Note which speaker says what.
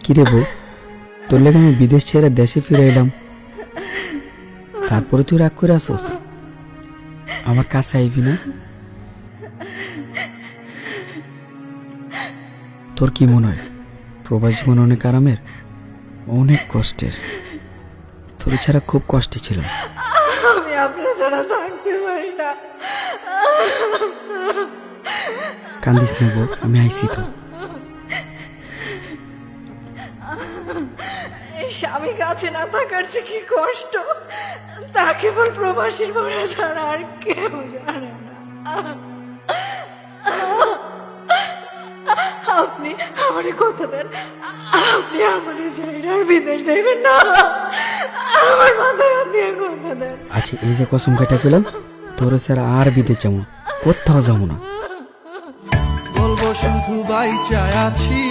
Speaker 1: কিরে বউ, তোর লেগে আমি বিদেশ ছেড়ে দেশে ফিরে এলাম, তারপরে তুই রাগ করে আসস? আমার কাছে আইবি না? তোর কি মনে হয় প্রবাস জীবন অনেক আরামের, অনেক কষ্টের? তোর ছাড়া খুব কষ্টে ছিল।
Speaker 2: আমি আপনার ছাড়া থাকতে পারি না।
Speaker 1: কান্দিস না বউ, আমি আইছি তো।
Speaker 2: স্বামী কাছে না থাকার যে কি কষ্ট তা কেবল প্রবাসীর মনে ছাড়া আর কেউ জানে না। আপনি আমার কথা দেন, আপনি আমার জায়গার বিদেশ যাইবেন না। আমার মাথায় হাত দিয়ে কথা দেন।
Speaker 1: আচ্ছা, এই যে কসম কাটা পেলাম, তোর স্যার আর বিদেশ যাবো না, কোথাও যাবো না।
Speaker 3: বলবো শুধু বাইচা আছি